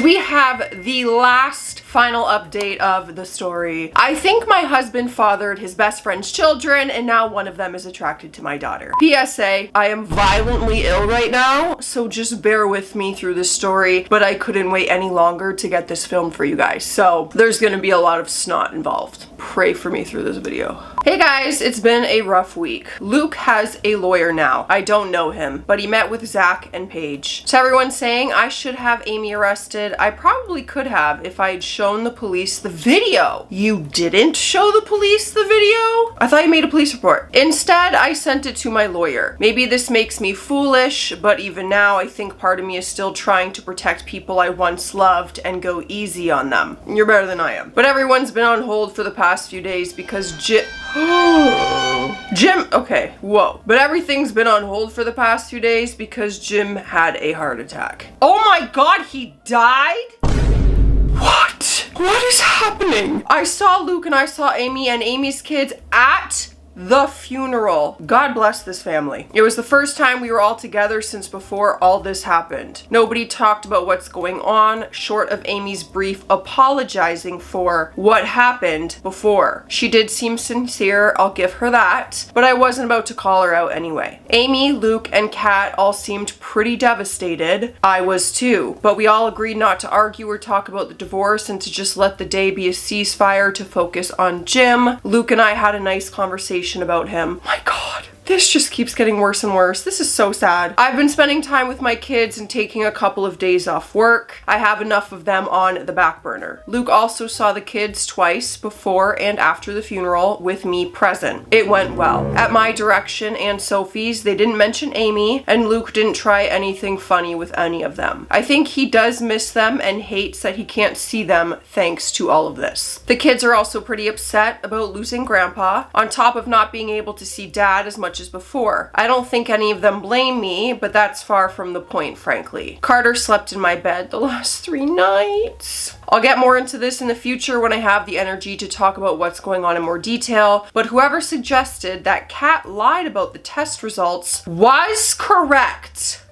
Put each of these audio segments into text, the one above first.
we have the last final update of the story. I think my husband fathered his best friend's children, and now one of them is attracted to my daughter. PSA, I am violently ill right now, so just bear with me through this story, but I couldn't wait any longer to get this filmed for you guys. So there's gonna be a lot of snot involved. Pray for me through this video. Hey guys, it's been a rough week. Luke has a lawyer now. I don't know him, but he met with Zach and Paige. So everyone's saying I should have Amy arrested. I probably could have if I had shown the police the video. You didn't show the police the video? I thought you made a police report. Instead, I sent it to my lawyer. Maybe this makes me foolish, but even now I think part of me is still trying to protect people I once loved and go easy on them. You're better than I am. But everyone's been on hold for the past few days because okay, whoa. But everything's been on hold for the past few days because Jim had a heart attack. Oh my God, he died? What? What is happening? I saw Luke and I saw Amy and Amy's kids at the funeral. God bless this family. It was the first time we were all together since before all this happened. Nobody talked about what's going on, short of Amy's brief apologizing for what happened before. She did seem sincere, I'll give her that, but I wasn't about to call her out anyway. Amy, Luke, and Kat all seemed pretty devastated. I was too, but we all agreed not to argue or talk about the divorce and to just let the day be a ceasefire to focus on Jim. Luke and I had a nice conversation about him. My God. This just keeps getting worse and worse. This is so sad. I've been spending time with my kids and taking a couple of days off work. I have enough of them on the back burner. Luke also saw the kids twice before and after the funeral with me present. It went well. At my direction and Sophie's, they didn't mention Amy, and Luke didn't try anything funny with any of them. I think he does miss them and hates that he can't see them thanks to all of this. The kids are also pretty upset about losing Grandpa, on top of not being able to see Dad as much as before. I don't think any of them blame me, but that's far from the point, frankly. Carter slept in my bed the last 3 nights. I'll get more into this in the future when I have the energy to talk about what's going on in more detail, but whoever suggested that Kat lied about the test results was correct.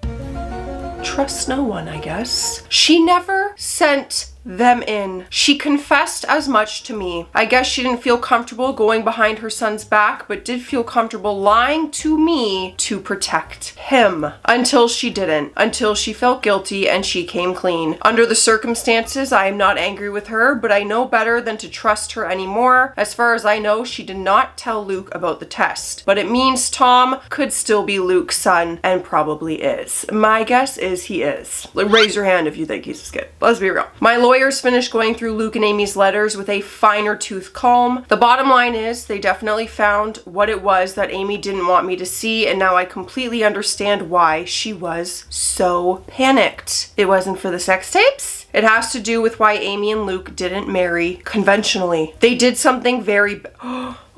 Trust no one, I guess. She never sent them in. She confessed as much to me. I guess she didn't feel comfortable going behind her son's back, but did feel comfortable lying to me to protect him. Until she didn't. Until she felt guilty and she came clean. Under the circumstances, I am not angry with her, but I know better than to trust her anymore. As far as I know, she did not tell Luke about the test, but it means Tom could still be Luke's son and probably is. My guess is he is. Raise your hand if you think he's a skid. Let's be real. My lawyers finished going through Luke and Amy's letters with a finer tooth comb. The bottom line is they definitely found what it was that Amy didn't want me to see, and now I completely understand why she was so panicked. It wasn't for the sex tapes. It has to do with why Amy and Luke didn't marry conventionally. They did something very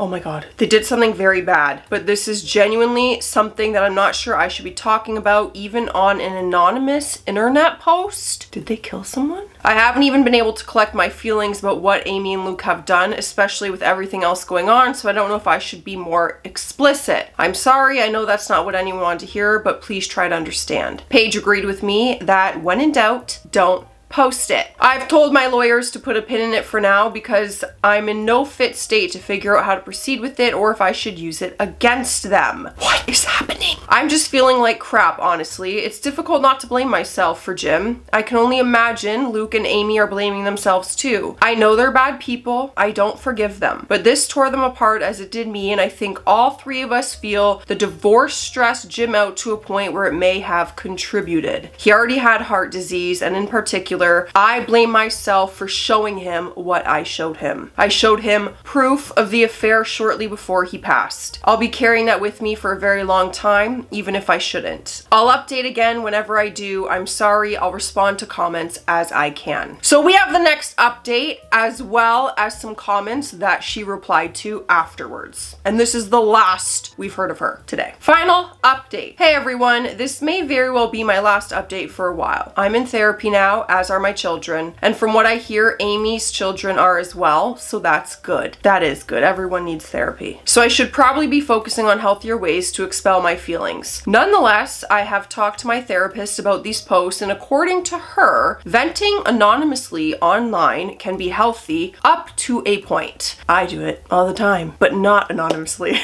oh my God. They did something very bad, but this is genuinely something that I'm not sure I should be talking about even on an anonymous internet post. Did they kill someone? I haven't even been able to collect my feelings about what Amy and Luke have done, especially with everything else going on, so I don't know if I should be more explicit. I'm sorry, I know that's not what anyone wanted to hear, but please try to understand. Paige agreed with me that when in doubt, don't post it. I've told my lawyers to put a pin in it for now because I'm in no fit state to figure out how to proceed with it or if I should use it against them. What is happening? I'm just feeling like crap, honestly. It's difficult not to blame myself for Jim. I can only imagine Luke and Amy are blaming themselves too. I know they're bad people. I don't forgive them. But this tore them apart as it did me, and I think all 3 of us feel the divorce stressed Jim out to a point where it may have contributed. He already had heart disease, and in particular, I blame myself for showing him what I showed him. I showed him proof of the affair shortly before he passed. I'll be carrying that with me for a very long time, even if I shouldn't. I'll update again whenever I do. I'm sorry. I'll respond to comments as I can. So we have the next update as well as some comments that she replied to afterwards. And this is the last we've heard of her today. Final update. Hey everyone, this may very well be my last update for a while. I'm in therapy now, as as are my children. And from what I hear, Amy's children are as well, so that's good. That is good. Everyone needs therapy. So I should probably be focusing on healthier ways to expel my feelings. Nonetheless, I have talked to my therapist about these posts, and according to her, venting anonymously online can be healthy up to a point. I do it all the time, but not anonymously.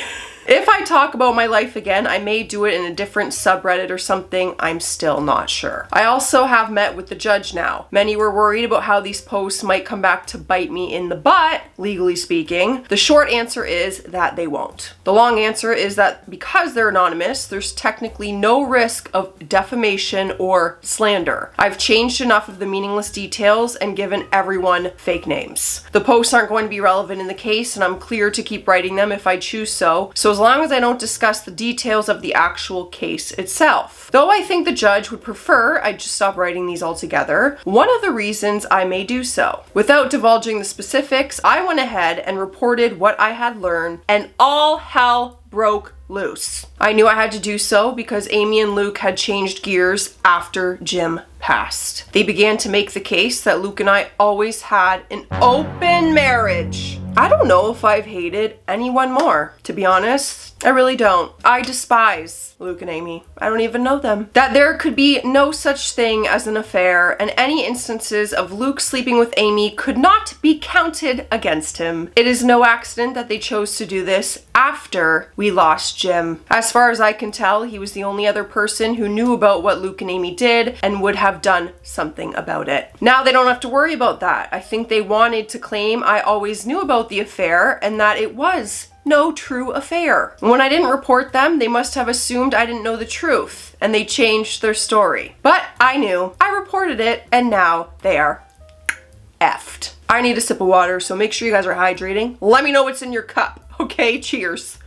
If I talk about my life again, I may do it in a different subreddit or something. I'm still not sure. I also have met with the judge now. Many were worried about how these posts might come back to bite me in the butt, legally speaking. The short answer is that they won't. The long answer is that because they're anonymous, there's technically no risk of defamation or slander. I've changed enough of the meaningless details and given everyone fake names. The posts aren't going to be relevant in the case, and I'm clear to keep writing them if I choose so as long as I don't discuss the details of the actual case itself. Though I think the judge would prefer I just stop writing these altogether, one of the reasons I may do so. Without divulging the specifics, I went ahead and reported what I had learned, and all hell broke loose. I knew I had to do so because Amy and Luke had changed gears after Jim passed. They began to make the case that Luke and I always had an open marriage. I don't know if I've hated anyone more, to be honest. I really don't. I despise Luke and Amy. I don't even know them. That there could be no such thing as an affair, and any instances of Luke sleeping with Amy could not be counted against him. It is no accident that they chose to do this after we lost Jim. As far as I can tell, he was the only other person who knew about what Luke and Amy did and would have done something about it. Now they don't have to worry about that. I think they wanted to claim I always knew about the affair and that it was no true affair. When I didn't report them, they must have assumed I didn't know the truth, and they changed their story. But I knew. I reported it, and now they are effed. I need a sip of water, so make sure you guys are hydrating. Let me know what's in your cup. Okay, cheers.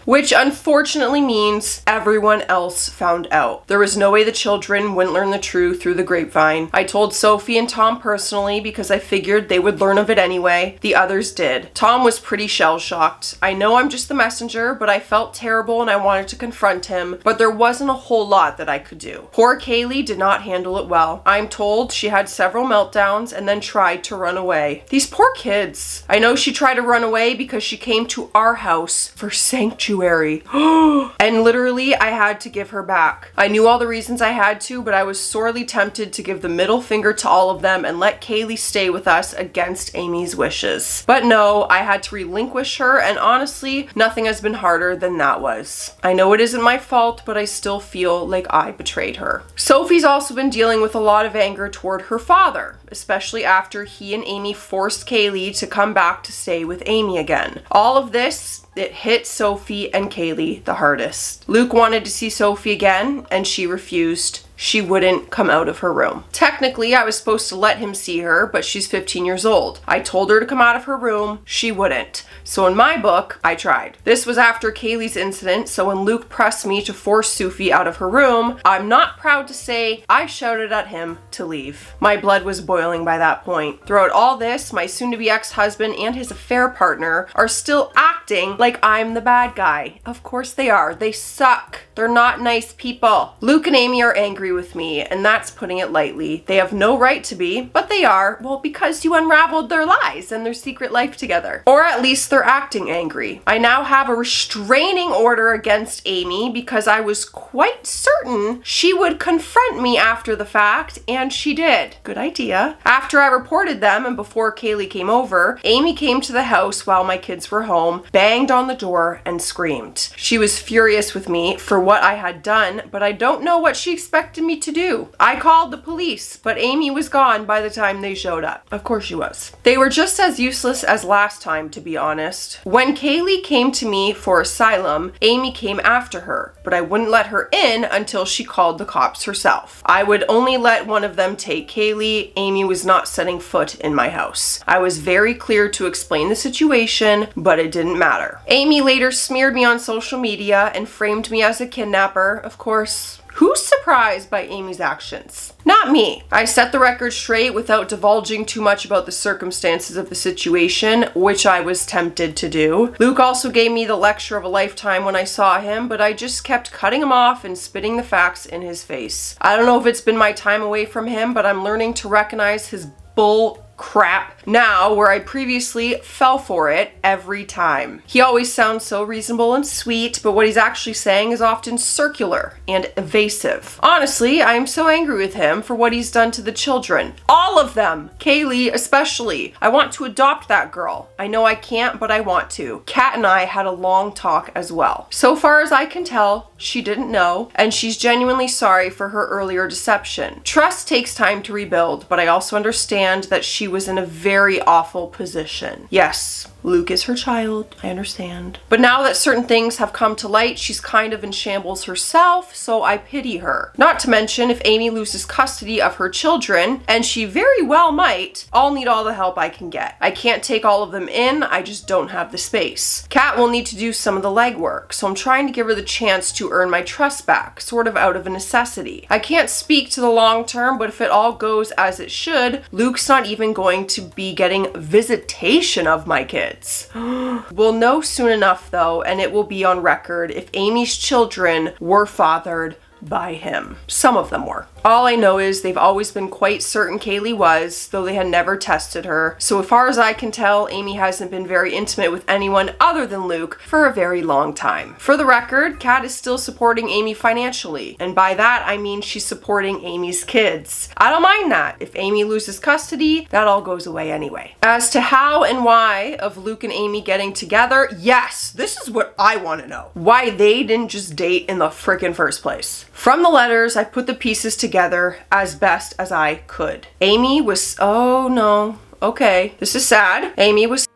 Which unfortunately means everyone else found out. There was no way the children wouldn't learn the truth through the grapevine. I told Sophie and Tom personally because I figured they would learn of it anyway. The others did. Tom was pretty shell-shocked. I know I'm just the messenger, but I felt terrible and I wanted to confront him, but there wasn't a whole lot that I could do. Poor Kaylee did not handle it well. I'm told she had several meltdowns and then tried to run away. These poor kids. I know she tried to run away because she came to our house for sanctuary. And literally I had to give her back. I knew all the reasons I had to, but I was sorely tempted to give the middle finger to all of them and let Kaylee stay with us against Amy's wishes. But no, I had to relinquish her, and honestly, nothing has been harder than that was. I know it isn't my fault, but I still feel like I betrayed her. Sophie's also been dealing with a lot of anger toward her father, especially after he and Amy forced Kaylee to come back to stay with Amy again. All of this, it hit Sophie and Kaylee the hardest. Luke wanted to see Sophie again, and she refused. She wouldn't come out of her room. Technically, I was supposed to let him see her, but she's 15 years old. I told her to come out of her room. She wouldn't. So in my book, I tried. This was after Kaylee's incident, so when Luke pressed me to force Sophie out of her room, I'm not proud to say I shouted at him to leave. My blood was boiling by that point. Throughout all this, my soon-to-be ex-husband and his affair partner are still acting like I'm the bad guy. Of course they are. They suck. They're not nice people. Luke and Amy are angry with me, and that's putting it lightly. They have no right to be, but they are, well, because you unraveled their lies and their secret life together. Or at least they're acting angry. I now have a restraining order against Amy because I was quite certain she would confront me after the fact, and she did. Good idea. After I reported them and before Kaylee came over, Amy came to the house while my kids were home, banged on the door, and screamed. She was furious with me for what I had done, but I don't know what she expected me to do. I called the police, but Amy was gone by the time they showed up. Of course she was. They were just as useless as last time, to be honest. When Kaylee came to me for asylum, Amy came after her, but I wouldn't let her in until she called the cops herself. I would only let one of them take Kaylee. Amy was not setting foot in my house. I was very clear to explain the situation, but it didn't matter. Amy later smeared me on social media and framed me as a kidnapper. Of course, Who's surprised by Amy's actions? Not me. I set the record straight without divulging too much about the circumstances of the situation, which I was tempted to do. Luke also gave me the lecture of a lifetime when I saw him, but I just kept cutting him off and spitting the facts in his face. I don't know if it's been my time away from him, but I'm learning to recognize his bull crap now where I previously fell for it every time. He always sounds so reasonable and sweet, but what he's actually saying is often circular and evasive. Honestly, I am so angry with him for what he's done to the children. All of them. Kaylee especially. I want to adopt that girl. I know I can't, but I want to. Kat and I had a long talk as well. So far as I can tell, she didn't know, and she's genuinely sorry for her earlier deception. Trust takes time to rebuild, but I also understand that she was in a very awful position. Yes, Luke is her child, I understand. But now that certain things have come to light, she's kind of in shambles herself, so I pity her. Not to mention, if Amy loses custody of her children, and she very well might, I'll need all the help I can get. I can't take all of them in, I just don't have the space. Kat will need to do some of the legwork, so I'm trying to give her the chance to earn my trust back, sort of out of a necessity. I can't speak to the long term, but if it all goes as it should, Luke's not even going to be getting visitation of my kids. We'll know soon enough though, and it will be on record if Amy's children were fathered by him. Some of them were. All I know is they've always been quite certain Kaylee was, though they had never tested her. So as far as I can tell, Amy hasn't been very intimate with anyone other than Luke for a very long time. For the record, Kat is still supporting Amy financially, and by that I mean she's supporting Amy's kids. I don't mind that. If Amy loses custody, that all goes away anyway. As to how and why of Luke and Amy getting together, yes, this is what I want to know. Why they didn't just date in the frickin' first place. From the letters, I put the pieces together as best as I could. Amy was, oh no, okay, this is sad. Amy was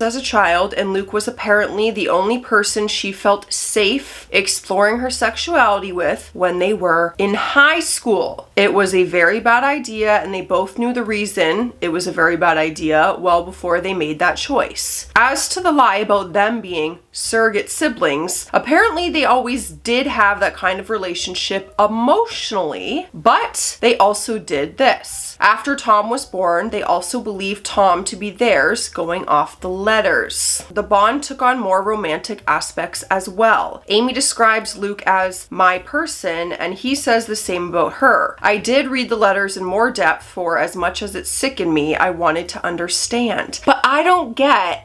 as a child, and Luke was apparently the only person she felt safe exploring her sexuality with when they were in high school. It was a very bad idea, and they both knew the reason it was a very bad idea well before they made that choice. As to the lie about them being surrogate siblings, apparently they always did have that kind of relationship emotionally, but they also did this. After Tom was born, they also believed Tom to be theirs going off the letters. The bond took on more romantic aspects as well. Amy describes Luke as my person, and he says the same about her. I did read the letters in more depth for as much as it sickened me, I wanted to understand. But I don't get,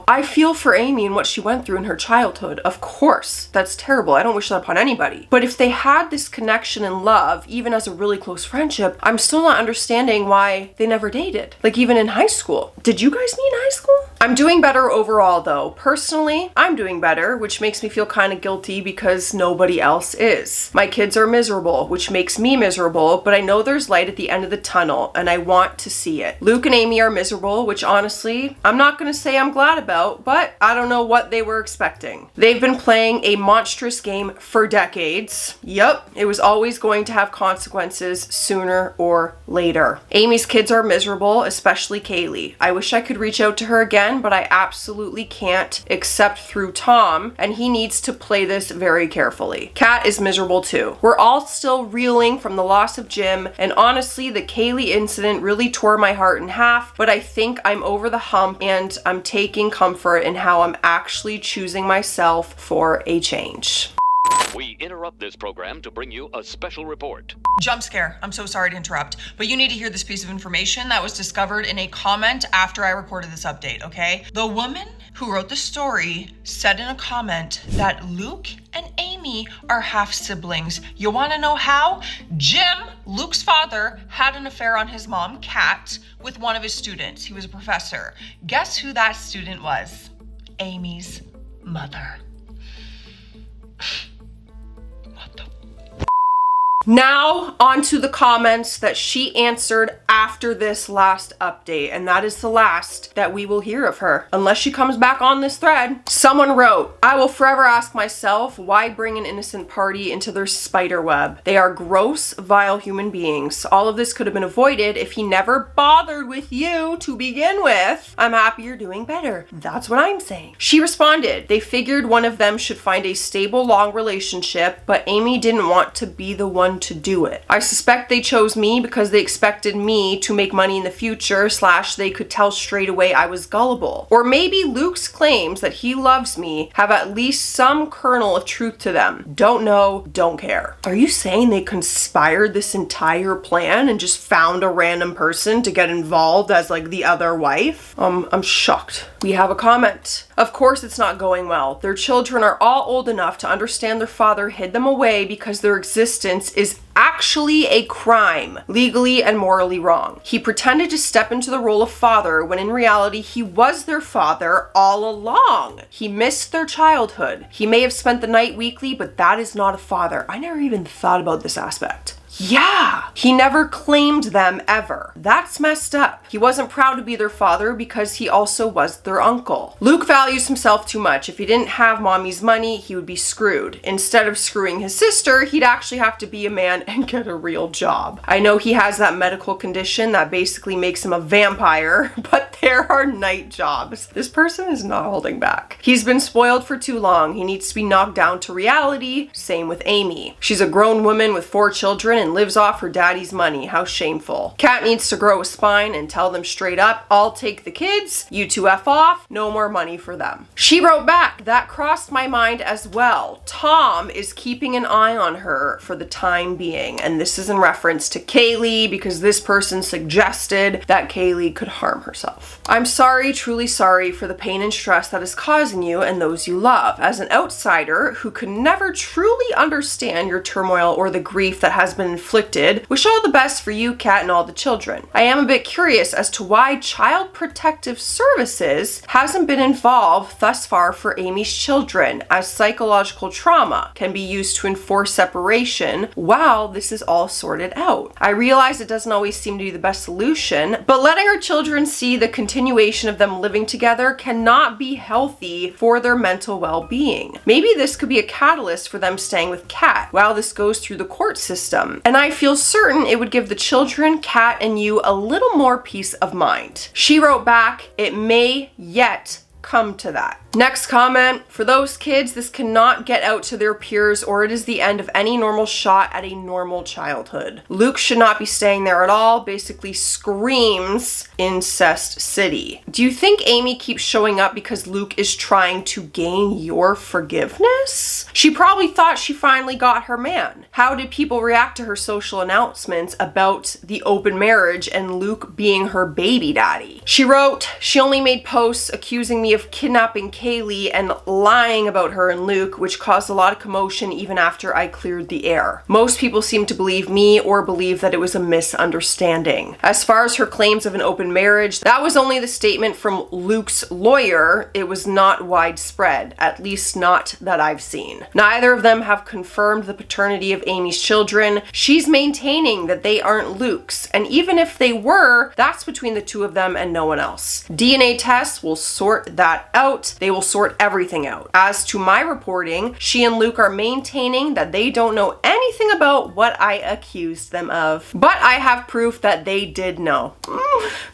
I feel for Amy and what she went through in her childhood. Of course, that's terrible. I don't wish that upon anybody. But if they had this connection and love, even as a really close friendship, I'm still not understanding why they never dated. Like even in high school. Did you guys meet in high school? I'm doing better overall though. Personally, I'm doing better, which makes me feel kind of guilty because nobody else is. My kids are miserable, which makes me miserable, but I know there's light at the end of the tunnel and I want to see it. Luke and Amy are miserable, which honestly, I'm not going to say I'm glad about, but I don't know what they were expecting. They've been playing a monstrous game for decades. Yup, it was always going to have consequences sooner or later. Amy's kids are miserable, especially Kaylee. I wish I could reach out to her again, but I absolutely can't except through Tom, and he needs to play this very carefully. Kat is miserable too. We're all still reeling from the loss of Jim, and honestly, the Kaylee incident really tore my heart in half, but I think I'm over the hump and I'm taking comfort in how I'm actually choosing myself for a change. We interrupt this program to bring you a special report. Jump scare. I'm so sorry to interrupt, but you need to hear this piece of information that was discovered in a comment after I recorded this update, okay? The woman who wrote the story said in a comment that Luke and Amy are half siblings. You want to know how? Jim, Luke's father, had an affair on his mom, Kat, with one of his students. He was a professor. Guess who that student was? Amy's mother. Now, on to the comments that she answered after this last update, and that is the last that we will hear of her, unless she comes back on this thread. Someone wrote, I will forever ask myself, why bring an innocent party into their spider web? They are gross, vile human beings. All of this could have been avoided if he never bothered with you to begin with. I'm happy you're doing better. That's what I'm saying. She responded, they figured one of them should find a stable, long relationship, but Amy didn't want to be the one to do it. I suspect they chose me because they expected me to make money in the future / they could tell straight away I was gullible. Or maybe Luke's claims that he loves me have at least some kernel of truth to them. Don't know, don't care. Are you saying they conspired this entire plan and just found a random person to get involved as like the other wife? I'm shocked. We have a comment. Of course it's not going well. Their children are all old enough to understand their father hid them away because their existence is actually a crime, legally and morally wrong. He pretended to step into the role of father when in reality he was their father all along. He missed their childhood. He may have spent the night weekly, but that is not a father. I never even thought about this aspect. Yeah, he never claimed them ever. That's messed up. He wasn't proud to be their father because he also was their uncle. Luke values himself too much. If he didn't have mommy's money, he would be screwed. Instead of screwing his sister, he'd actually have to be a man and get a real job. I know he has that medical condition that basically makes him a vampire, but there are night jobs. This person is not holding back. He's been spoiled for too long. He needs to be knocked down to reality. Same with Amy. She's a grown woman with 4 children and lives off her daddy's money. How shameful. Kat needs to grow a spine and tell them straight up, I'll take the kids, you 2 F off, no more money for them. She wrote back, that crossed my mind as well. Tom is keeping an eye on her for the time being. And this is in reference to Kaylee because this person suggested that Kaylee could harm herself. I'm sorry, truly sorry for the pain and stress that is causing you and those you love. As an outsider who could never truly understand your turmoil or the grief that has been inflicted, wish all the best for you, Kat, and all the children. I am a bit curious as to why Child Protective Services hasn't been involved thus far for Amy's children, as psychological trauma can be used to enforce separation while this is all sorted out. I realize it doesn't always seem to be the best solution, but letting our children see the continuation of them living together cannot be healthy for their mental well-being. Maybe this could be a catalyst for them staying with Kat while this goes through the court system. And I feel certain it would give the children, Kat, and you a little more peace of mind. She wrote back, it may yet come to that. Next comment, for those kids, this cannot get out to their peers or it is the end of any normal shot at a normal childhood. Luke should not be staying there at all, basically screams incest city. Do you think Amy keeps showing up because Luke is trying to gain your forgiveness? She probably thought she finally got her man. How did people react to her social announcements about the open marriage and Luke being her baby daddy? She wrote, she only made posts accusing me of kidnapping Kaylee and lying about her and Luke, which caused a lot of commotion even after I cleared the air. Most people seem to believe me or believe that it was a misunderstanding. As far as her claims of an open marriage, that was only the statement from Luke's lawyer. It was not widespread, at least not that I've seen. Neither of them have confirmed the paternity of Amy's children. She's maintaining that they aren't Luke's, and even if they were, that's between the 2 of them and no one else. DNA tests will sort that out. They will sort everything out. As to my reporting, she and Luke are maintaining that they don't know anything about what I accused them of. But I have proof that they did know.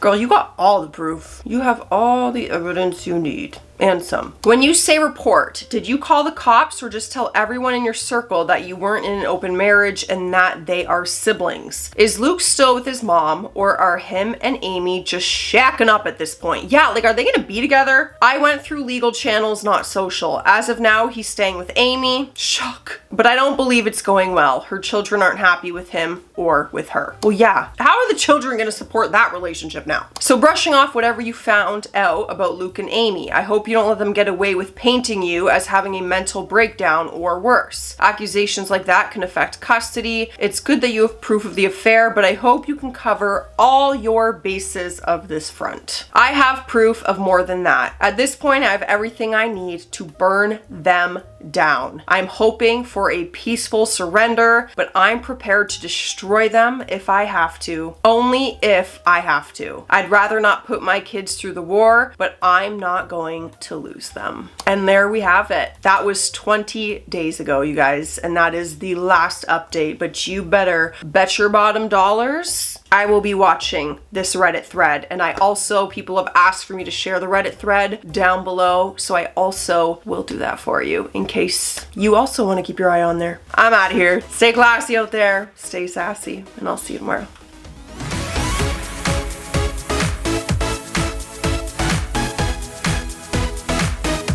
Girl, you got all the proof. You have all the evidence you need. And some. When you say report, did you call the cops or just tell everyone in your circle that you weren't in an open marriage and that they are siblings? Is Luke still with his mom or are him and Amy just shacking up at this point? Yeah, like are they gonna be together? I went through legal channels, not social. As of now, he's staying with Amy. Shock. But I don't believe it's going well. Her children aren't happy with him or with her. Well, yeah. How are the children gonna support that relationship now? So brushing off whatever you found out about Luke and Amy, I hope you don't let them get away with painting you as having a mental breakdown or worse. Accusations like that can affect custody. It's good that you have proof of the affair, but I hope you can cover all your bases of this front. I have proof of more than that. At this point, I have everything I need to burn them down. I'm hoping for a peaceful surrender, but I'm prepared to destroy them if I have to. Only if I have to. I'd rather not put my kids through the war, but I'm not going to lose them. And there we have it. That was 20 days ago, you guys, and that is the last update, but you better bet your bottom dollars I will be watching this Reddit thread. And people have asked for me to share the Reddit thread down below, so I also will do that for you in case you also want to keep your eye on there. I'm out of here. Stay classy out there, stay sassy, and I'll see you tomorrow.